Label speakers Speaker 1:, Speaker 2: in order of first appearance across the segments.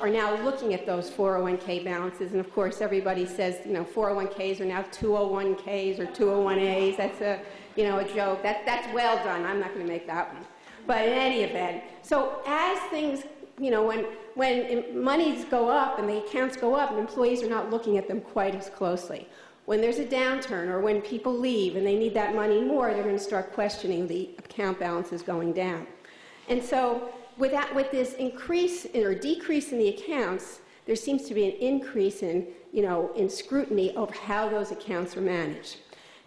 Speaker 1: are now looking at those 401k balances, and of course everybody says, 401ks are now 201ks or 201As. That's a joke. That's well done. I'm not going to make that one. But in any event, so as things, when monies go up and the accounts go up, and employees are not looking at them quite as closely. When there's a downturn or when people leave and they need that money more, they're going to start questioning the account balances going down. And so with this increase or decrease in the accounts, there seems to be an increase in scrutiny of how those accounts are managed.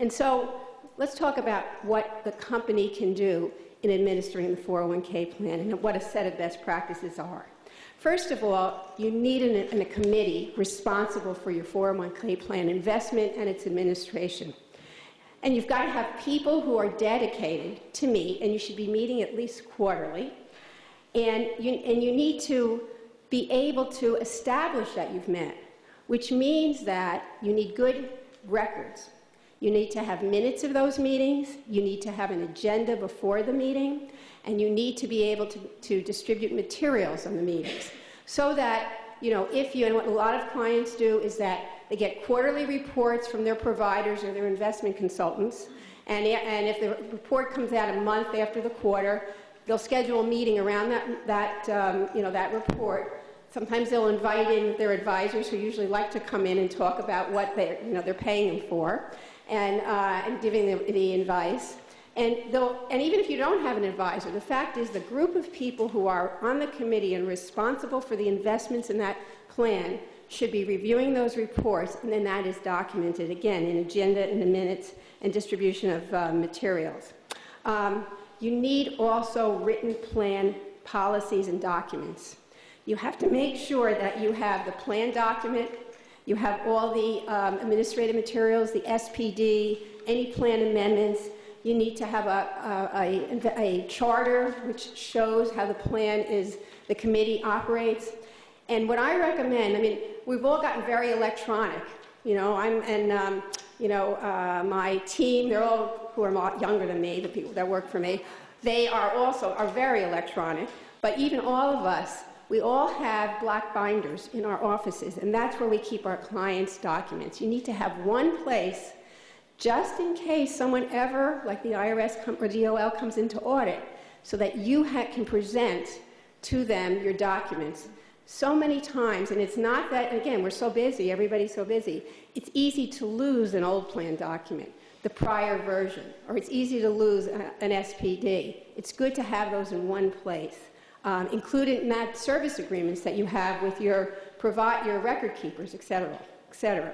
Speaker 1: And so let's talk about what the company can do in administering the 401k plan and what a set of best practices are. First of all, you need a committee responsible for your 401k plan investment and its administration. And you've got to have people who are dedicated to meet, and you should be meeting at least quarterly. And you need to be able to establish that you've met, which means that you need good records. You need to have minutes of those meetings, you need to have an agenda before the meeting, and you need to be able to distribute materials on the meetings. So that, and what a lot of clients do is that they get quarterly reports from their providers or their investment consultants, and if the report comes out a month after the quarter, they'll schedule a meeting around that report. Sometimes they'll invite in their advisors who usually like to come in and talk about what they're paying them for, and giving them the advice. And even if you don't have an advisor, the fact is the group of people who are on the committee and responsible for the investments in that plan should be reviewing those reports, and then that is documented, again, in agenda, in the minutes, and distribution of materials. You need also written plan policies and documents. You have to make sure that you have the plan document, you have all the administrative materials, the SPD, any plan amendments. You need to have a charter which shows how the committee operates. And what I recommend, we've all gotten very electronic. My team, they're all who are younger than me, the people that work for me, they are very electronic. But even all of us, we all have black binders in our offices, and that's where we keep our clients' documents. You need to have one place just in case someone ever, like the IRS or DOL, comes into audit, so that you can present to them your documents. So many times, and it's not that, again, we're so busy, everybody's so busy, it's easy to lose an old plan document, the prior version, or it's easy to lose an SPD. It's good to have those in one place. Included in that service agreements that you have with your record keepers, et cetera, et cetera.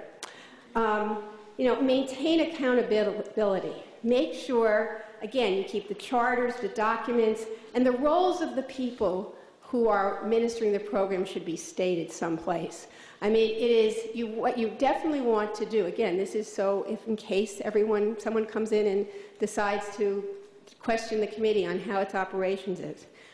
Speaker 1: Maintain accountability. Make sure, again, you keep the charters, the documents, and the roles of the people who are administering the program should be stated someplace. What you definitely want to do, again, this is so if in case someone comes in and decides to question the committee on how its operations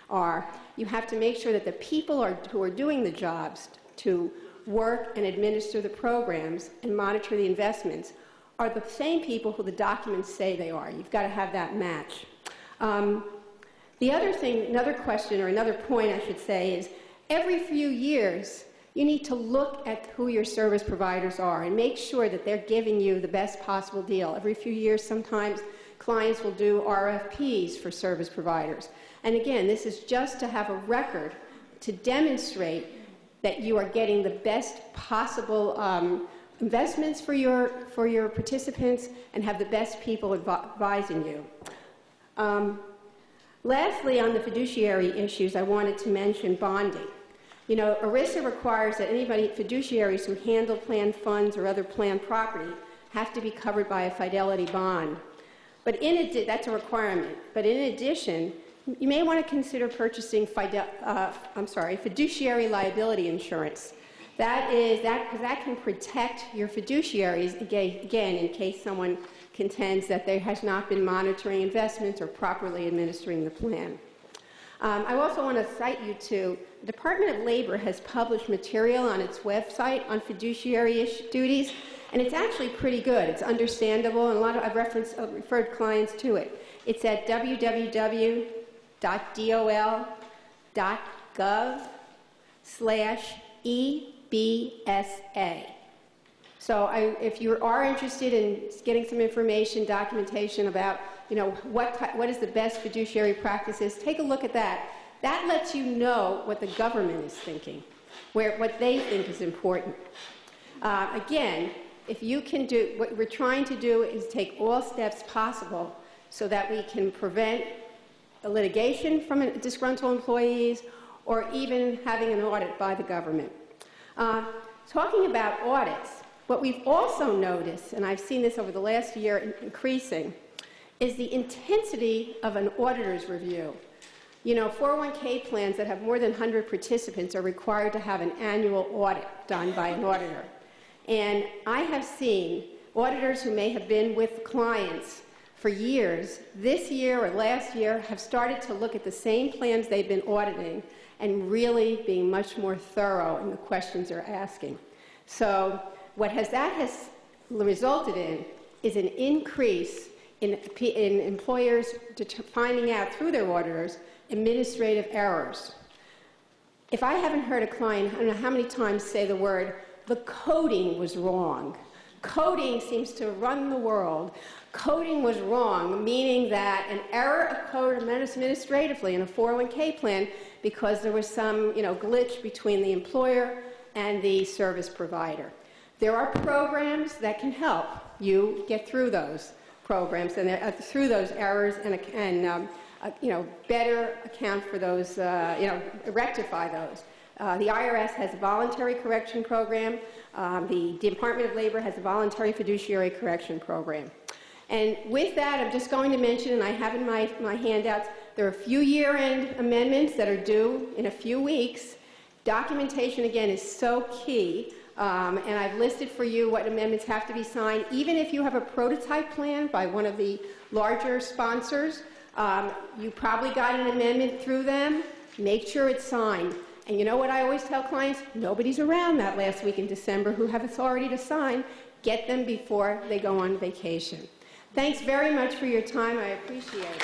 Speaker 1: are, you have to make sure that the people who are doing the jobs to work and administer the programs and monitor the investments are the same people who the documents say they are. You've got to have that match. The other thing, another question, or another point I should say, is every few years you need to look at who your service providers are and make sure that they're giving you the best possible deal. Every few years, sometimes clients will do RFPs for service providers. And again, this is just to have a record to demonstrate that you are getting the best possible investments for your participants and have the best people advising you. Lastly, on the fiduciary issues, I wanted to mention bonding. ERISA requires that fiduciaries who handle planned funds or other planned property have to be covered by a fidelity bond. But that's a requirement. But in addition, you may want to consider purchasing fiduciary liability insurance. That can protect your fiduciaries, again, in case someone contends that they has not been monitoring investments or properly administering the plan. I also want to cite you to the Department of Labor has published material on its website on fiduciary duties, and it's actually pretty good. It's understandable, and I've referred clients to it. It's at www.dol.gov EBSA. So if you are interested in getting some information, documentation about, what is the best fiduciary practices, take a look at that. That lets you know what the government is thinking, what they think is important. Again, if you can do, what we're trying to do is take all steps possible so that we can prevent litigation from disgruntled employees or even having an audit by the government. Talking about audits, what we've also noticed, and I've seen this over the last year increasing, is the intensity of an auditor's review. 401k plans that have more than 100 participants are required to have an annual audit done by an auditor. And I have seen auditors who may have been with clients for years, this year or last year, have started to look at the same plans they've been auditing and really being much more thorough in the questions they're asking. So what that has resulted in is an increase in employers finding out through their auditors administrative errors. If I haven't heard a client, I don't know how many times say the word, the coding was wrong. Coding seems to run the world. Coding was wrong, meaning that an error occurred administratively in a 401k plan because there was some glitch between the employer and the service provider. There are programs that can help you get through those programs and through those errors and better account for those, rectify those. The IRS has a voluntary correction program. The Department of Labor has a voluntary fiduciary correction program. And with that, I'm just going to mention, and I have in my handouts, there are a few year-end amendments that are due in a few weeks. Documentation, again, is so key. And I've listed for you what amendments have to be signed. Even if you have a prototype plan by one of the larger sponsors, you probably got an amendment through them. Make sure it's signed. And you know what I always tell clients? Nobody's around that last week in December who have authority to sign. Get them before they go on vacation. Thanks very much for your time. I appreciate it.